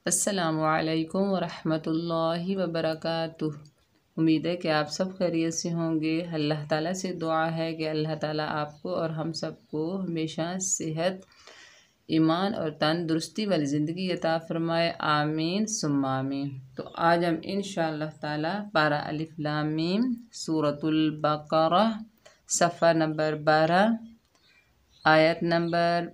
अस्सलामुअलैकुम वरहमतुल्लाहि वबरकातुह। उम्मीद है कि आप सब खैरियत से होंगे। अल्लाह ताला से दुआ है कि अल्लाह ताला आपको और हम सबको हमेशा सेहत, ईमान और तंदुरुस्ती वाली ज़िंदगी अता फ़रमाए। आमीन सुम्मा आमीन। तो आज हम इंशाअल्लाह ताला पारा अलिफ लाम मीम सूरतुल बकरा सफ़ा नंबर 12 आयत नंबर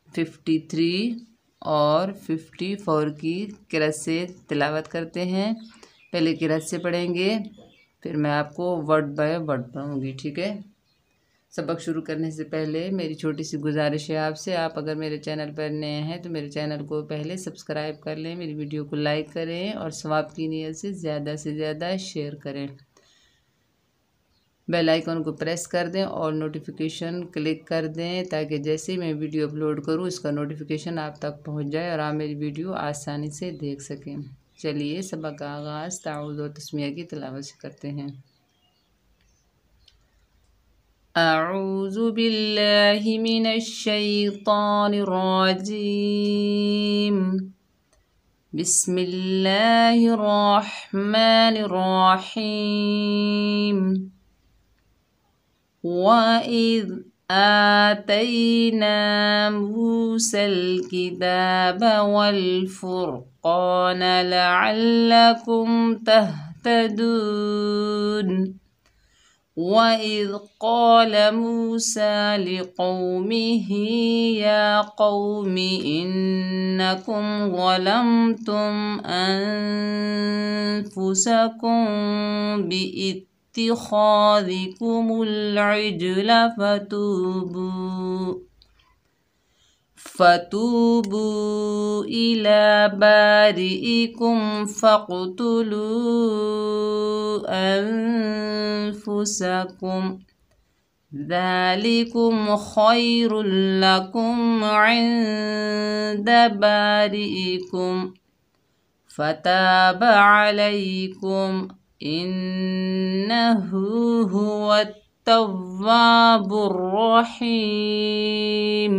53 और 54 की क़िरात से तिलावत करते हैं। पहले क़िरात से पढ़ेंगे, फिर मैं आपको वर्ड बाय वर्ड पढ़ूँगी, ठीक है। सबक शुरू करने से पहले मेरी छोटी सी गुजारिश है आपसे, आप अगर मेरे चैनल पर नए हैं तो मेरे चैनल को पहले सब्सक्राइब कर लें, मेरी वीडियो को लाइक करें और सवाब की नीयत से ज़्यादा शेयर करें। बेल आइकन को प्रेस कर दें और नोटिफिकेशन क्लिक कर दें ताकि जैसे ही मैं वीडियो अपलोड करूं इसका नोटिफिकेशन आप तक पहुंच जाए और आप मेरी वीडियो आसानी से देख सकें। चलिए सबक का आगाज़ ताऊज़ और तस्मिया की तिलावत से करते हैं। अऊज़ु बिल्लाहि मिनश शैतानिर रजीम। बिस्मिल्लाहिर रहमानिर रहीम। वइज़ आतैना मूसल किताब वल फुरक़ान लअल्लकुम तहतदून। वइज़ क़ाल मूसा लिक़ौमिही या क़ौमि इन्नकुम ज़लमतुम अन्फुसकुम बिइत्तिख़ाज़िकुमुल इज्ल फ़तूबू इला बारिइकुम फ़क़्तुलू अन्फुसकुम ज़ालिकुम ख़ैरुल लकुम इन्द बारिइकुम फ़ताब अलैकुम इन्नहु हुवत तव्वाबुर रहीम।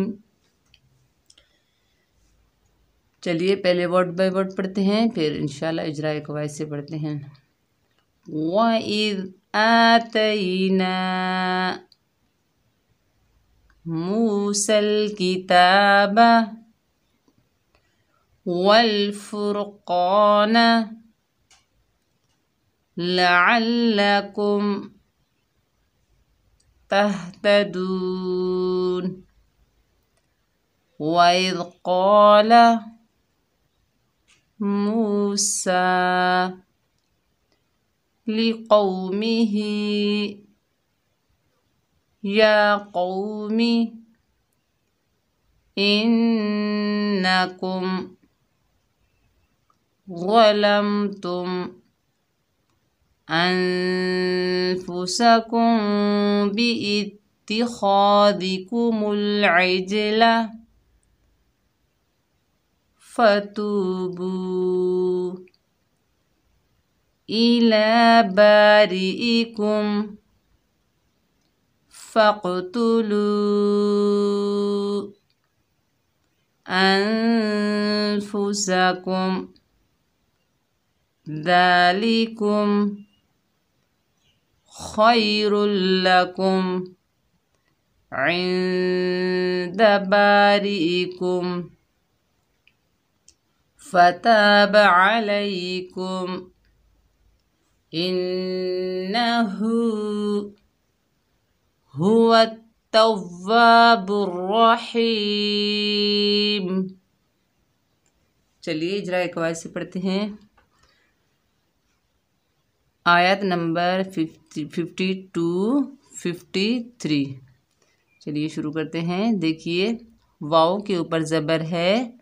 चलिए पहले वर्ड बाय वर्ड पढ़ते हैं, फिर इंशाल्लाह इजराए कवायद से पढ़ते हैं। वइज़ आतैना मूसल किताब वल फुरक़ान लअल्लकुम तहतदून। वइज़ क़ाल मूसा लिक़ौमिही या क़ौमि इन्नकुम ज़लमतुम अन्फुसकुम बिइत्तिख़ाज़िकुमुल इज्ल फ़तूबू इला बारिइकुम फ़क़्तुलू अन्फुसकुम ज़ालिकुम ख़ैरुल लकुम इन्द बारिइकुम फ़ताब अलैकुम इन्नहु हुवत तव्वाबुर रहीम। चलिए इजराए कवायद से पढ़ते हैं। आयत नंबर 52-53। चलिए शुरू करते हैं। देखिए वाव के ऊपर ज़बर है,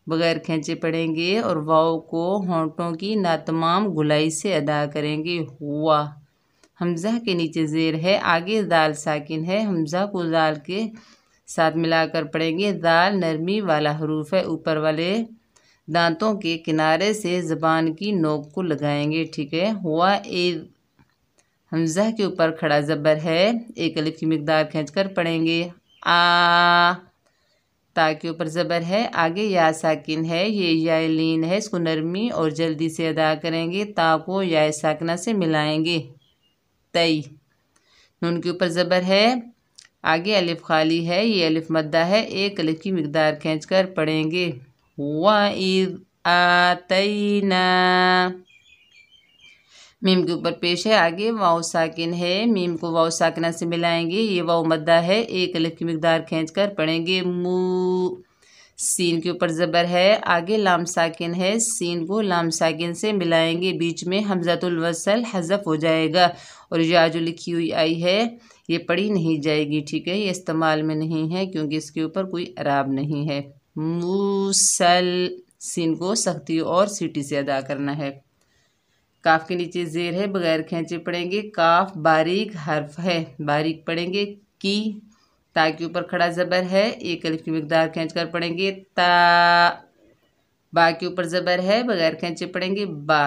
बगैर खींचे पढ़ेंगे और वाव को होंठों की नातमाम गुलाई से अदा करेंगे। हुआ हमज़ा के नीचे ज़ेर है, आगे दाल साकिन है, हमज़ा को दाल के साथ मिलाकर पढ़ेंगे। दाल नरमी वाला हरूफ है, ऊपर वाले दांतों के किनारे से ज़बान की नोक को लगाएंगे, ठीक है। हुआ ए हमज़ा के ऊपर खड़ा ज़बर है, एक अलिफ की मिकदार खींचकर पढ़ेंगे। आ ता के ऊपर ज़बर है, आगे या साकिन है, ये या लीन है, इसको नरमी और जल्दी से अदा करेंगे। ता को या साकिना से मिलाएंगे, तई। नून के ऊपर ज़बर है, आगे अलिफ खाली है, ये अलिफ मद्दा है, एक अलिफ की मिकदार खींचकर पढ़ेंगे। वइज़ आतैना। मीम के ऊपर पेश है, आगे वाव साकिन है, मीम को वाव साकिना से मिलाएंगे, ये वाव मद्दा है, एक अलिफ की मिकदार खींचकर पढ़ेंगे। मू। सीन के ऊपर ज़बर है, आगे लाम साकिन है, सीन को लाम साकिन से मिलाएंगे, बीच में हमज़तुल वसल हज़फ हो जाएगा और या जो लिखी हुई आई है ये पढ़ी नहीं जाएगी, ठीक है, ये इस्तेमाल में नहीं है क्योंकि इसके ऊपर कोई अराब नहीं है। मूसल, सीन को सख्ती और सीटी से अदा करना है। काफ के नीचे जेर है, बगैर खींचे पढ़ेंगे। काफ बारीक हर्फ है, बारीक पढ़ेंगे। की। ता के ऊपर खड़ा ज़बर है, एक अलिफ की मिकदार खींचकर पढ़ेंगे। ता। बा के ऊपर ज़बर है, बगैर खींचे पढ़ेंगे। बा।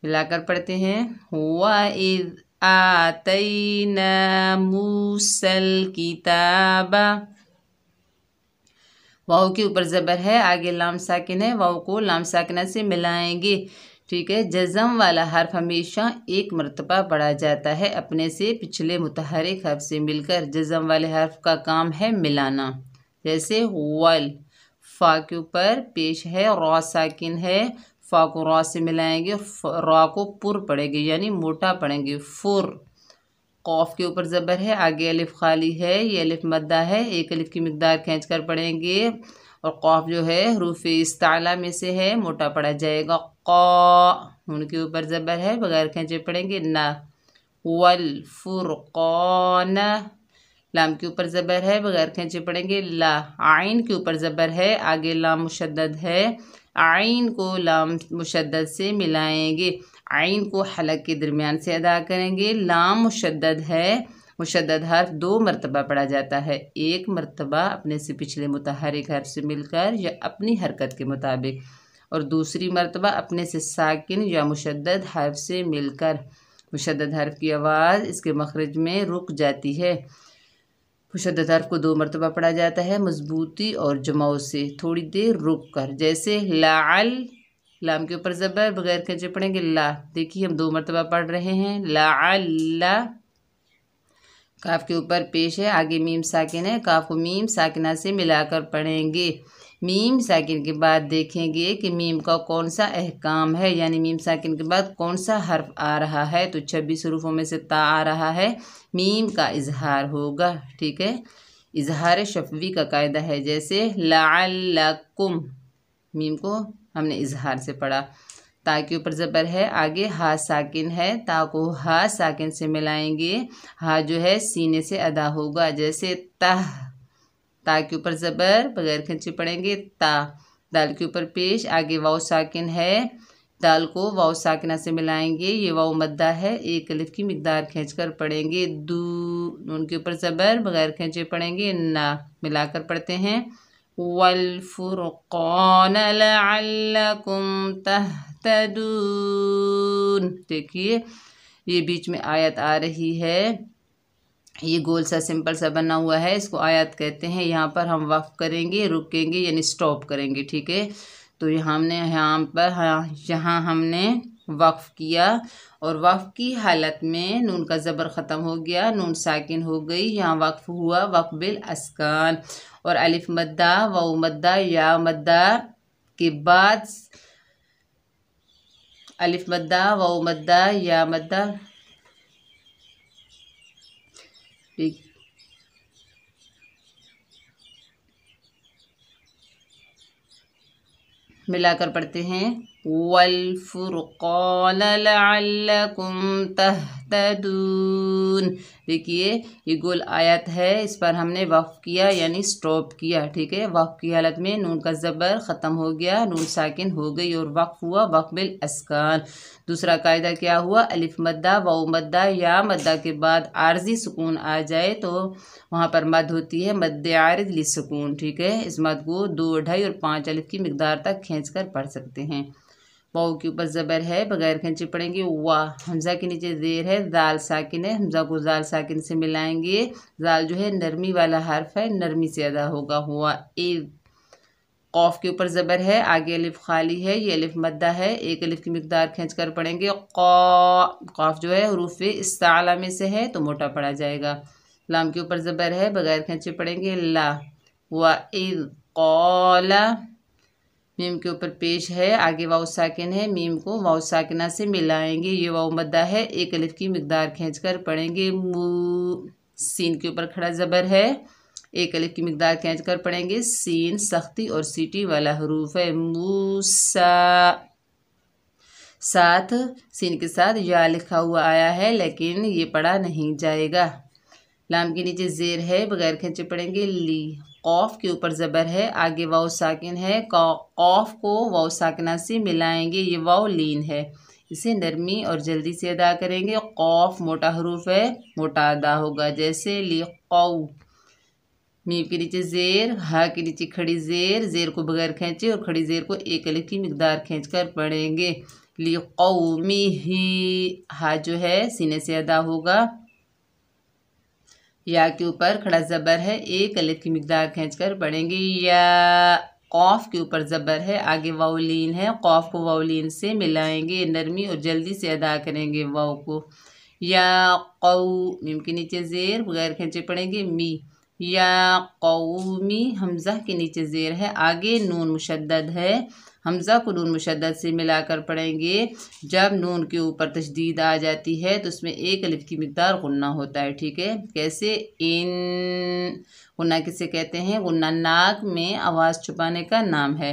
मिलाकर पढ़ते हैं। वइज़ आतैना मूसल किताबा। वाव के ऊपर ज़बर है, आगे लाम साकिन है, वाव को लाम साकिना से मिलाएंगे, ठीक है। जज़म वाला हर्फ हमेशा एक मरतबा पढ़ा जाता है अपने से पिछले मुतहरिक हर्फ से मिलकर। जज़म वाले हर्फ का काम है मिलाना, जैसे वल। फ़ा के ऊपर पेश है, रॉ साकिन है, फ़ा को रॉ से मिलाएंगे, रॉ को पुर पढ़ेंगे यानी मोटा पढ़ेंगे, फुर। कौफ के ऊपर ज़बर है, आगे अलिफ खाली है, ये अलिफ मद्दा है, एक अलिफ की मिकदार खींचकर पढ़ेंगे और कौफ जो है हरूफ इस्ताला में से है, मोटा पढ़ा जाएगा। क़ा। उनके ऊपर ज़बर है, बगैर खींचे पढ़ेंगे ना। वल फुरक़ान। लाम के ऊपर ज़बर है, बगैर खींचे पढ़ेंगे ला। आइन के ऊपर ज़बर है, आगे लाम मुशद्दद है, आइन को लाम मुशद्दद से मिलाएंगे, आइन को हलक के दरमियान से अदा करेंगे। लाम मुशद्दद है, मुशद्दद हर्फ दो मरतबा पढ़ा जाता है, एक मरतबा अपने से पिछले मुतहरिक हर्फ से मिलकर या अपनी हरकत के मुताबिक, और दूसरी मरतबा अपने से साकिन या मुशद्दद हर्फ से मिलकर। मुशद्दद हर्फ की आवाज़ इसके मखरज में रुक जाती है। मुशद्दद हर्फ को दो मरतबा पढ़ा जाता है मजबूती और जमाओ से, थोड़ी देर रुक कर, जैसे लाल। लाम के ऊपर ज़बर, बगैर खींचे पढ़ेंगे ला। देखिए हम दो मरतबा पढ़ रहे हैं, लाअल्ला। काफ के ऊपर पेश है, आगे मीम साकिन है, काफ को मीम साकिना से मिलाकर पढ़ेंगे। मीम साकिन के बाद देखेंगे कि मीम का कौन सा अहकाम है, यानी मीम साकिन के बाद कौन सा हर्फ आ रहा है। तो 26 हरूफों में से ता आ रहा है, मीम का इजहार होगा, ठीक है। इजहार शफवी का कायदा है, जैसे लअल्लकुम, मीम को हमने इजहार से पढ़ा। ता के ऊपर ज़बर है, आगे हा साकिन है, ता को हा साकिन से मिलाएंगे, हा जो है सीने से अदा होगा, जैसे तह। ता के ऊपर ज़बर, बगैर खींचे पढ़ेंगे ता। दाल के ऊपर पेश, आगे वाव साकिन है, दाल को वाव साकिना से मिलाएंगे, ये वाव मद्दा है, एक अलिफ की मिकदार खींचकर पढ़ेंगे। दू। नून के ऊपर ज़बर, बगैर खींचे पढ़ेंगे ना। मिलाकर पढ़ते हैं। वल फुरक़ान लअल्लकुम तहतदून। देखिए ये बीच में आयत आ रही है, ये गोल सा सिंपल सा बना हुआ है, इसको आयत कहते हैं। यहाँ पर हम वक्फ करेंगे, रुकेंगे यानी स्टॉप करेंगे, ठीक है। तो यहाँ हमने वक्फ किया और वक्फ की हालत में नून का ज़बर ख़त्म हो गया, नून साकिन हो गई, यहाँ वक्फ हुआ वक्फ बिल अस्कान। और अलिफ मद्दा, वाव मद्दा, या मद्दा के बाद अलिफ मद्दा, वाव मद्दा, या मद्दा, ठीक। मिलाकर पढ़ते हैं। वल फुरक़ान लअल्लकुम तहतदून। देखिए ये गोल आयत है, इस पर हमने वक्फ किया यानी स्टॉप किया, ठीक है। वक्फ की हालत में नून का ज़बर ख़त्म हो गया, नून साकिन हो गई और वक्फ हुआ वक्फ बिल अस्कान। दूसरा कायदा क्या हुआ, अलिफ मद्दा, वाव मद्दा, या मद्दा के बाद आर्जी सुकून आ जाए तो वहाँ पर मद होती है मद्दे आरिद लिसुकून, ठीक है। इस मद को 2, 2.5 और 5 अलिफ की मिकदार तक खींच कर पढ़ सकते हैं। वाव के ऊपर ज़बर है, बगैर खींचे पढ़ेंगे वाह। हमज़ा के नीचे ज़ेर है, दाल साकिन है, हमज़ा को दाल साकिन से मिलाएंगे। दाल जो है नरमी वाला हर्फ है, नरमी से अदा होगा हुआ। इज़। कौफ के ऊपर ज़बर है, आगे अलिफ खाली है, ये अलिफ मद्दा है, एक अलिफ की मिकदार खींच कर पढ़ेंगे। कौफ जो है हुरूफ इस्ताला में से है तो मोटा पड़ा जाएगा। लाम के ऊपर ज़बर है, बगैर खींचे पढ़ेंगे ला। व इज़ क़ाला। मीम के ऊपर पेश है, आगे वाव साकिन है, मीम को वाव साकिना से मिलाएंगे, ये वाव मद्दा है, एक अलिफ की मिकदार खींच कर पढ़ेंगे मू। सीन के ऊपर खड़ा ज़बर है, एक अलिफ की मिकदार खींच कर पढ़ेंगे। सीन सख्ती और सीटी वाला हरूफ है। मूसा। साथ सीन के साथ या लिखा हुआ आया है लेकिन ये पढ़ा नहीं जाएगा। लाम के नीचे ज़ेर है, बगैर खींचे पढ़ेंगे ली। कौफ के ऊपर ज़बर है, आगे वाव साकिन है, कौफ को वाव साकिना से मिलाएंगे, ये वाव लीन है, इसे नरमी और जल्दी से अदा करेंगे। कौफ मोटा हरूफ है, मोटा अदा होगा, जैसे ली कौ। मीम के नीचे ज़ेर, हा के नीचे खड़ी ज़ेर, ज़ेर को बगैर खींचे और खड़ी ज़ेर को एक अलिफ की मिकदार खींच कर पढ़ेंगे। ली कौमी ही, हा जो है सीने से अदा होगा। या के ऊपर खड़ा ज़बर है, एक अलिफ की मिकदार खींचकर पढ़ेंगे या। कौफ के ऊपर ज़बर है, आगे वाउलीन है, कौफ को वाउलीन से मिलाएंगे, नरमी और जल्दी से अदा करेंगे वाव को। या कौ। मीम के नीचे ज़ेर, बगैर खींचे पढ़ेंगे मी। या कौमी। हमज़ा के नीचे ज़ेर है, आगे नून मुशद्दद है, हमज़ा को नून मुशद्दद से मिलाकर पढ़ेंगे। जब नून के ऊपर तशदीद आ जाती है तो उसमें एक अलिफ की मिकदार गुन्ना होता है, ठीक है। कैसे? इन। गुन्ना किसे कहते हैं? गुन्ना नाक में आवाज़ छुपाने का नाम है।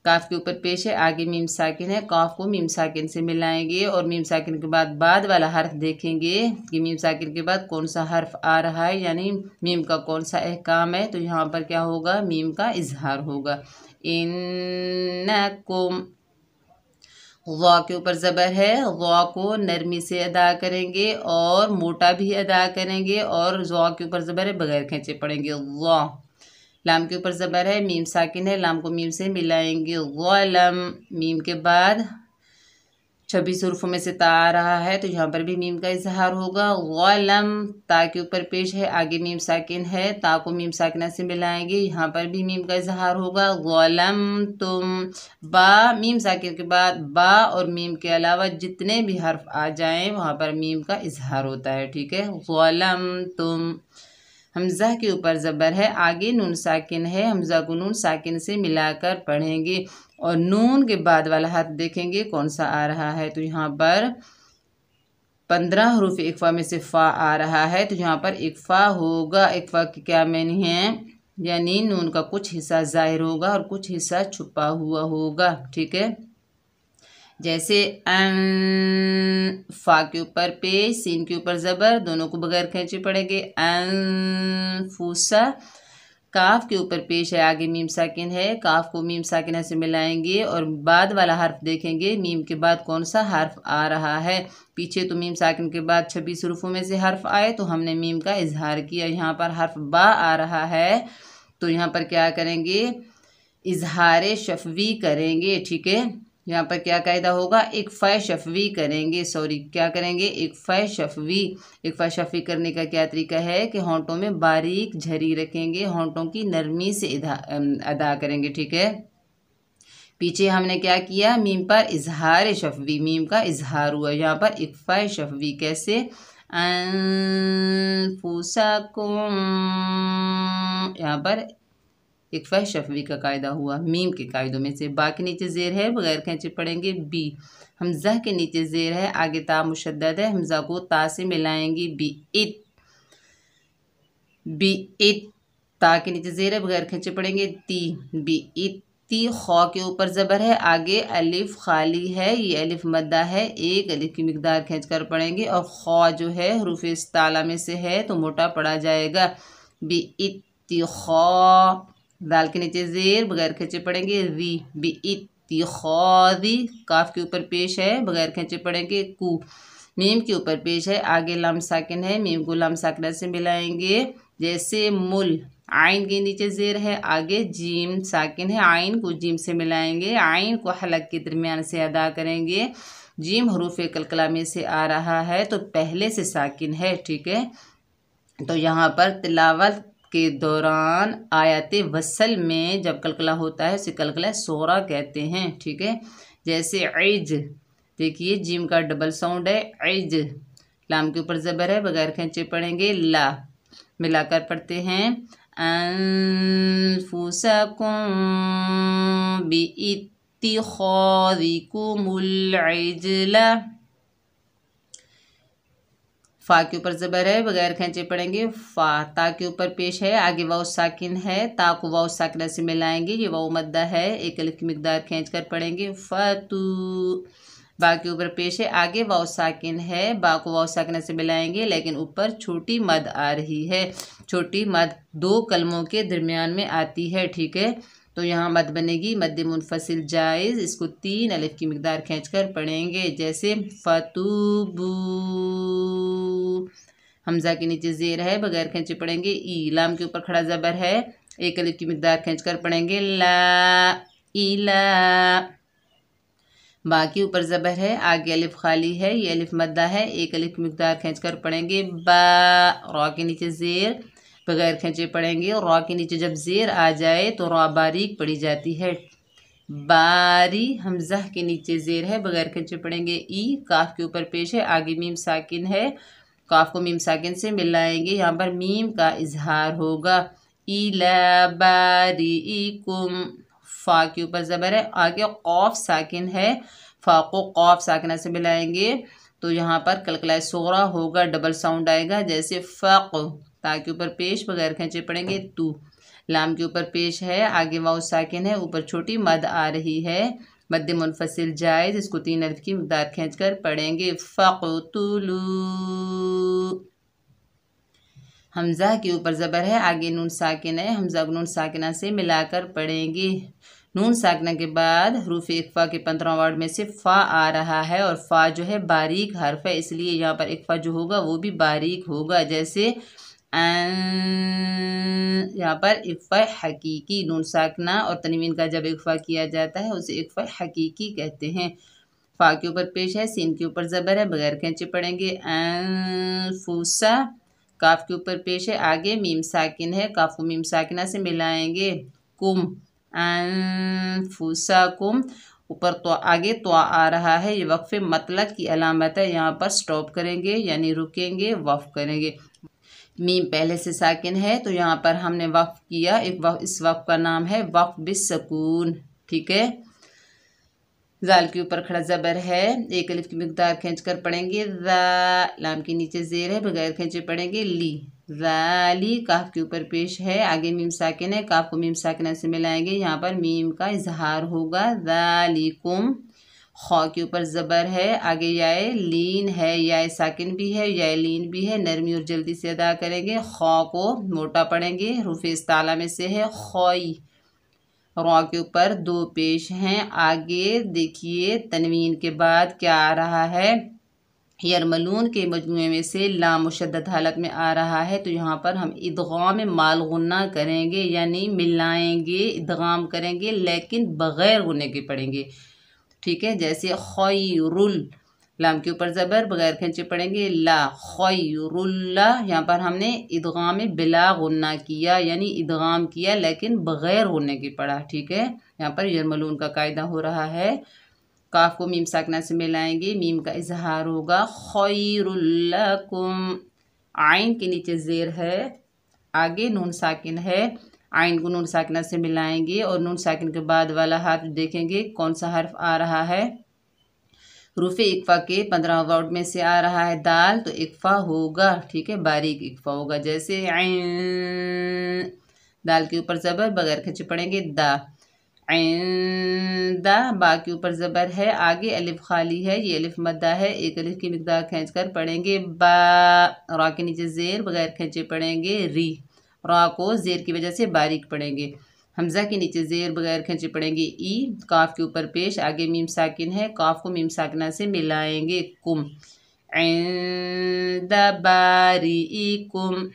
काफ के ऊपर पेश है, आगे मीम साकिन है, काफ को मीम साकिन से मिलाएंगे और मीम साकिन के बाद वाला हर्फ देखेंगे कि मीम साकिन के बाद कौन सा हर्फ आ रहा है, यानी मीम का कौन सा अहकाम है। तो यहाँ पर क्या होगा? मीम का इजहार होगा। इन्नकुम। ज़ा के ऊपर ज़बर है, ज़ा को नरमी से अदा करेंगे और मोटा भी अदा करेंगे, और ज़ा के ऊपर ज़बर है, बगैर खींचे पढ़ेंगे ज़ा। लाम के ऊपर ज़बर है, मीम साकिन है, लाम को मीम से मिलाएंगे ग़लम। मीम के बाद 26 हुरूफ़ों में से ता आ रहा है तो यहाँ पर भी मीम का इजहार होगा। ग़लम। ता के ऊपर पेश है, आगे मीम साकिन है, ता को मीम साकिना से मिलाएंगे, यहाँ पर भी मीम का इजहार होगा। ग़लम तुम। बा। मीम साकिन के बाद बा और मीम के अलावा जितने भी हर्फ आ जाएं वहाँ पर मीम का इजहार होता है, ठीक है। ग़लम तुम। हमज़ा के ऊपर ज़बर है, आगे नून साकिन है, हमज़ा को नून साकिन से मिलाकर पढ़ेंगे और नून के बाद वाला हर्फ देखेंगे कौन सा आ रहा है। तो यहाँ पर 15 हरूफ इक़फ़ा में से फ़ा आ रहा है, तो यहाँ पर इक़फ़ा होगा। इक़फ़ा की क्या मानी है? यानी नून का कुछ हिस्सा ज़ाहिर होगा और कुछ हिस्सा छुपा हुआ होगा, ठीक है। जैसे अन। फा के ऊपर पेश, सीन के ऊपर ज़बर, दोनों को बगैर खींचे पड़ेंगे। अनफुसा। काफ के ऊपर पेश है, आगे मीम साकिन है, काफ को मीम साकिना से मिलाएंगे और बाद वाला हर्फ देखेंगे मीम के बाद कौन सा हर्फ आ रहा है। पीछे तो मीम साकिन के बाद 26 हुरूफ़ों में से हर्फ आए तो हमने मीम का इजहार किया। यहाँ पर हर्फ बा आ रहा है तो यहाँ पर क्या करेंगे? इजहार शफवी करेंगे, ठीक है। यहाँ पर क्या कायदा होगा? इक़फ़ा शफवी करेंगे, सॉरी क्या करेंगे? इक़फ़ा शफवी। इक़फ़ा शफवी करने का क्या तरीका है कि होंठों में बारीक झरी रखेंगे, होंठों की नरमी से अदा करेंगे, ठीक है। पीछे हमने क्या किया? मीम पर इजहार शफवी, मीम का इजहार हुआ। यहाँ पर इक़फ़ा शफवी कैसे? अनफुसकुम। यहाँ पर इक़फ़ा शफवी का कायदा हुआ मीम के कायदों में से। बा के नीचे ज़ेर है, बगैर खींचे पढ़ेंगे बी। हमज़ा के नीचे ज़ेर है, आगे ता मुशद्दद है, हमज़ा को ता से मिलाएंगे बी इत। बी इत। ता के नीचे ज़ेर है, बगैर खींचे पढ़ेंगे ती। बी इत ती। खौ के ऊपर ज़बर है, आगे अलिफ खाली है, ये अलिफ मद्दा है, एक अलिफ की मिकदार खींच कर पढ़ेंगे और खौ जो है हुरूफ़ इस्ताला में से है तो मोटा पड़ा जाएगा। बी इत्ती खौ। दाल के नीचे ज़ेर, बगैर खींचे पढ़ेंगे री। बी इत्तिखाज़ी। काफ के ऊपर पेश है, बगैर खींचे पढ़ेंगे कू। मीम के ऊपर पेश है, आगे लाम साकिन है, मीम को लाम साकिना से मिलाएंगे, जैसे मुल। आइन के नीचे जेर है, आगे जीम साकिन है, आइन को जीम से मिलाएंगे, आइन को हलक के दरमियान से अदा करेंगे। जीम हरूफ कलकला में से आ रहा है तो पहले से साकिन है, ठीक है। तो यहाँ पर तिलावत के दौरान आयत वसल में जब कलकला होता है उसे कलकला सोरा कहते हैं, ठीक है। जैसे इज, देखिए जीम का डबल साउंड है, इज। लाम के ऊपर ज़बर है, बगैर खींचे पढ़ेंगे ला, मिलाकर पढ़ते हैं अनफुसकुम बिइत्तिखादिकुमुल इजला। फा के ऊपर ज़बर है, बगैर खींचे पढ़ेंगे फा। ता के ऊपर पेश है, आगे वाव साकिन है, ता को वाव साकिना से मिलाएंगे, ये वाव मद्दा है, एक अलिफ की मिकदार खींच कर पढ़ेंगे फतू। बा के ऊपर पेश है, आगे वाव साकिन है, बा को वाव साकिना से मिलाएंगे लेकिन ऊपर छोटी मद आ रही है। छोटी मद दो कलमों के दरमियान में आती है, ठीक है। तो यहाँ मद बनेगी मद मुनफसिल जायज़, इसको 3 अलिफ की मिकदार खींचकर पढ़ेंगे। जैसे फतूबू, हमजा के नीचे जेर है, बगैर खींचे पढ़ेंगे ई। लाम के ऊपर खड़ा ज़बर है, एक अलिफ की मिकदार खींचकर पढ़ेंगे ला इला। बा के ऊपर ज़बर है, आगे अलिफ खाली है, ये अलिफ मद्दा है, एक अलिफ की मिकदार खींचकर पढ़ेंगे बा। रॉ के नीचे जेर, बगैर खींचे पढ़ेंगे। रॉ के नीचे जब जेर आ जाए तो रॉ बारीक पढ़ी जाती है, बारी। हमजा के नीचे जेर है, बगैर खींचे पढ़ेंगे ई। काफ के ऊपर पेश है, आगे मीम साकिन है, काफ को मीम साकिन से मिलाएंगे, यहाँ पर मीम का इजहार होगा इला बारीकुम। फा के ऊपर ज़बर है, आगे कौफ साकिन है, फा को कौफ साकिना से मिलाएंगे तो यहाँ पर कलकला सोरा होगा, डबल साउंड आएगा। जैसे फ़क, ता के ऊपर पेश, बगैर खींचे पढ़ेंगे तू। लाम के ऊपर पेश है, आगे वाव साकिन है, ऊपर छोटी मद आ रही है, मद मुनफसिल जायज़, इसको 3 अलिफ की मिकदार खींचकर पढ़ेंगे फ़क़्तुलू। हमजा के ऊपर ज़बर है, आगे नून साकिन है, हमजा को नून साकिना से मिलाकर पढ़ेंगे। नून साकिना के बाद हरूफ इक्फ़ा के 15 वर्ड में से फ़ा आ रहा है और फ़ा जो है बारीक हर्फ है, इसलिए यहाँ पर इक्फ़ा जो होगा वो भी बारीक होगा। जैसे यहाँ पर इक्फ़ा हकीकी, नून साकिना और तनवीन का जब इक्फ़ा किया जाता है उसे इक्फ़ा हकीकी कहते हैं। फ़ा के ऊपर पेश है, सीन के ऊपर ज़बर है, बगैर खींचे पढ़ेंगे अनफुसा। काफ के ऊपर पेश है, आगे मीम साकिन है, काफ को मीम साकिना से मिलाएंगे कुम, अनफुसाकुम। ऊपर तो आगे तो आ रहा है, ये वक्फ़े मतलब की अलामत है, यहाँ पर स्टॉप करेंगे यानी रुकेंगे, वक़्फ़ करेंगे। मीम पहले से साकिन है तो यहाँ पर हमने वक़्फ़ किया, इस वक़्फ़ का नाम है वक़्फ़ बिस्सकून, ठीक है। जाल के ऊपर खड़ा ज़बर है, एक अलिफ की मिकदार खींच कर पढ़ेंगे ज़ा। लाम के नीचे ज़ेर है, बगैर खींचे पढ़ेंगे ली, ज़ाली। काफ के ऊपर पेश है, आगे मीम साकिन है, काफ को मीम साकिना से मिलाएंगे, यहाँ पर मीम का इजहार होगा ज़ालिकुम। खौ के ऊपर ज़बर है, आगे याए लीन है, याए साकिन भी है, याए लीन भी है, नरमी और जल्दी से अदा करेंगे। खौ को मोटा पढ़ेंगे, हरूफ इस्ताला में से है खोई। रॉ के ऊपर 2 पेश हैं, आगे देखिए तनवीन के बाद क्या आ रहा है, यरमलून के मजमूए में से लाम मुशद्दद हालत में आ रहा है, तो यहाँ पर हम इदगाम माल गुन्ना करेंगे यानी मिलाएंगे, इदगाम करेंगे लेकिन बग़ैर गुन्ने के पढ़ेंगे, ठीक है। जैसे खैरुल, लाम के ऊपर ज़बर, बगैर खींचे पढ़ेंगे ला, खैरुल्ला। यहाँ पर हमने इदगाम बिला गुन्ना किया यानी इदगाम किया लेकिन बग़ैर गुन्ने के पढ़ा, ठीक है। यहाँ पर यरमलून का कायदा हो रहा है। काफ को मीम साकिना से मिलाएंगे, मीम का इजहार होगा खैरुल्लकुम। आइन के नीचे ज़ेर है, आगे नून साकिन है, आइन को नून साकिना से मिलाएंगे और नून साकिन के बाद वाला हर्फ देखेंगे कौन सा हर्फ आ रहा है। हरूफ इक्फ़ा के 15 वर्ड में से आ रहा है दाल, तो इक्फ़ा होगा, ठीक है, बारीक इक्फ़ा होगा। जैसे ऐन, दाल के ऊपर ज़बर, बगैर खींचे पढ़ेंगे दा, ऐन दा। बा के ऊपर ज़बर है, आगे अलिफ खाली है, ये अलिफ मद्दा है, एक अलिफ की मिकदार खींच कर पढ़ेंगे बा। रा के नीचे ज़ेर, बगैर खींचे पढ़ेंगे री, रा को ज़ेर की वजह से बारीक पढ़ेंगे। हमजा के नीचे ज़ेर, बगैर खींचे पढ़ेंगे ई। काफ के ऊपर पेश, आगे मीम साकिन है, काफ को मीम साकिना से मिलाएंगे कुम, इंद बारीकुम।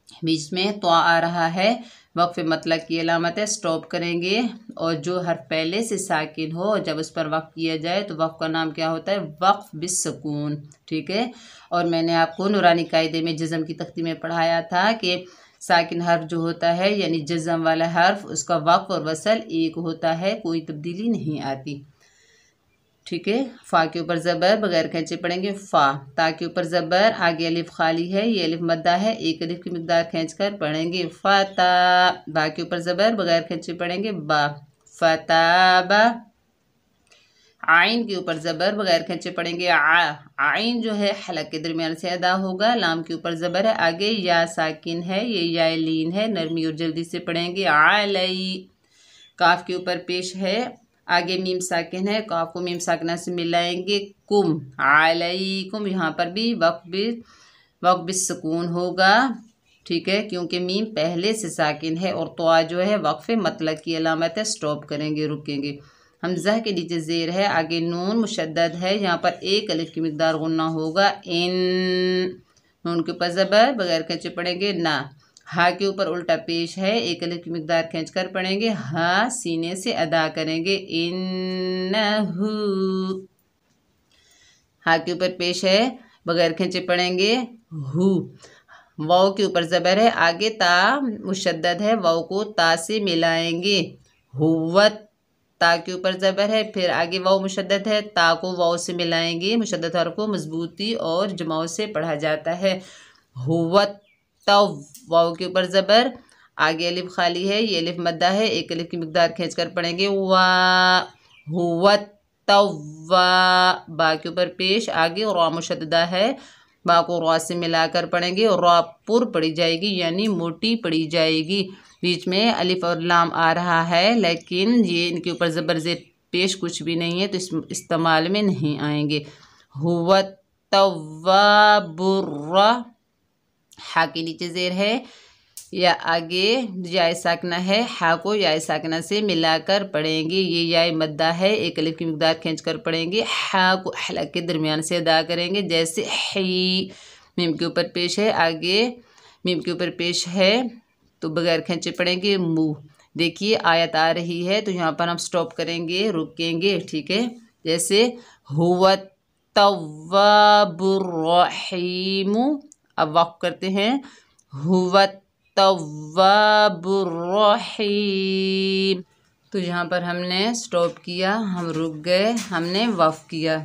बीच में तो आ रहा है, वक्फ मतलब की अलामत है, स्टॉप करेंगे। और जो हर्फ पहले से साकिन हो जब उस पर वक्फ किया जाए तो वक्फ का नाम क्या होता है? वक्फ बिस्सकून। ठीक है। और मैंने आपको नूरानी कायदे में जज़म की तख्ती में पढ़ाया था कि साकिन हर्फ जो होता है यानी जज़म वाला हर्फ, उसका वक्फ और वसल एक होता है, कोई तब्दीली नहीं आती। ठीक है। फ़ा के ऊपर ज़बर बगैर खींचे पढ़ेंगे फ़ा। ता के ऊपर ज़बर, आगे अलिफ खाली है, ये अलिफ मद्दा है, एक अलिफ की मिकदार खींचकर पढ़ेंगे फ़ता। बा के ऊपर ज़बर बगैर खींचे पढ़ेंगे बा, फ़ताबा। आइन के ऊपर ज़बर बगैर खींचे पढ़ेंगे आ। आइन जो है हलक के दरमियान से अदा होगा। लाम के ऊपर ज़बर है, आगे या साकिन है, ये या लीन है, नरमी और जल्दी से पढ़ेंगे आलई। काफ के ऊपर पेश है, आगे मीम साकिन है, काफ को मीम साकिना से मिलाएंगे कुम, अलैकुम। यहाँ पर भी वक्फ बिस्सकून होगा। ठीक है, क्योंकि मीम पहले से साकिन है और तो जो है वक्फ मतलब की अलामत है, स्टॉप करेंगे, रुकेंगे। हमज़ा के नीचे ज़ेर है, आगे नून मुशद्दद है, यहाँ पर एक अलिफ की मिकदार गुन्ना होगा। इन नून के ऊपर ज़बर बगैर खींचे पढ़ेंगे ना। हा के ऊपर उल्टा पेश है, एक अलिफ की मिकदार खींचकर पढ़ेंगे, हा सीने से अदा करेंगे इन्नहु। हा के ऊपर पेश है, बगैर खींचे पढ़ेंगे हु। वाव के ऊपर ज़बर है, आगे ता मुशद्दद है, वाव को ता से मिलाएंगे हुव्वत। ता के ऊपर ज़बर है, फिर आगे वाव मुशद्दद है, ता को वाव से मिलाएंगे। मुशद्दद हर्फ को मजबूती और जमाव से पढ़ा जाता है हुव्वत। तव वाव के ऊपर ज़बर, आगे अलिफ खाली है, ये अलिफ मद्दा है, एक अलिफ की मिकदार खींचकर पढ़ेंगे वा, हुव्वत तव्वा। बा के ऊपर पेश, आगे रा मुशद्ददा है, बा को रा से मिलाकर पढ़ेंगे और रा पुर पढ़ी जाएगी यानी मोटी पढ़ी जाएगी। बीच में अलिफ और लाम आ रहा है, लेकिन ये इनके ऊपर ज़बर ज़ेर पेश कुछ भी नहीं है तो इस इस्तेमाल में नहीं आएंगे। हुव्वत तव्वाबुर्रा। हा के नीचे ज़ेर है, या आगे या साकना है, हा को या साकना से मिलाकर पढ़ेंगे। ये या मद्दा है, एक अलिफ की मिकदार खींचकर पढ़ेंगे। हा को हलक के दरमियान से अदा करेंगे, जैसे ही। मीम के ऊपर पेश है, आगे मीम के ऊपर पेश है तो बगैर खींचे पढ़ेंगे मुँह। देखिए आयत आ रही है तो यहाँ पर हम स्टॉप करेंगे, रुकेंगे। ठीक है, जैसे हुवा तव्वाबुर रहीम। अब वक्फ करते हैं, हुवा तव्वाबुर रहीम। तो यहाँ पर हमने स्टॉप किया, हम रुक गए, हमने वक्फ किया।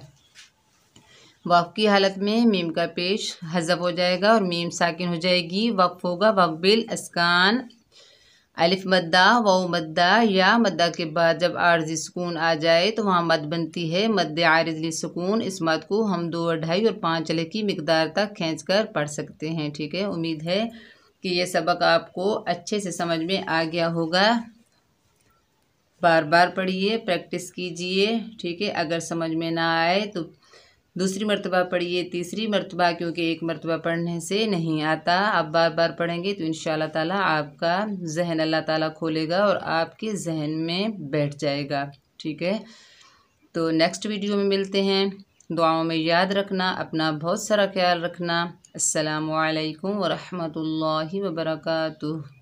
वक्फ की हालत में मीम का पेश हज़फ हो जाएगा और मीम साकिन हो जाएगी। वक्फ होगा वक्फ बिल अस्कान, अलिफ मद्दा, वाव मद्दा, या मद्दा के बाद जब आर्जी सुकून आ जाए तो वहाँ मद बनती है, मद आरिज़ सुकून। इस मद को हम 2 और 2.5 और 5 अलिफ की मिकदार तक खींचकर पढ़ सकते हैं। ठीक है, उम्मीद है कि ये सबक आपको अच्छे से समझ में आ गया होगा। बार बार पढ़िए, प्रैक्टिस कीजिए। ठीक है, अगर समझ में ना आए तो दूसरी मरतबा पढ़िए, तीसरी मरतबा, क्योंकि एक मरतबा पढ़ने से नहीं आता। आप बार बार पढ़ेंगे तो इंशाअल्लाह ताला आपका जहन अल्लाह ताला खोलेगा और आपके जहन में बैठ जाएगा। ठीक है, तो नेक्स्ट वीडियो में मिलते हैं। दुआओं में याद रखना, अपना बहुत सारा ख्याल रखना। अस्सलामु अलैकुम व रहमतुल्लाहि व बरकातुहू।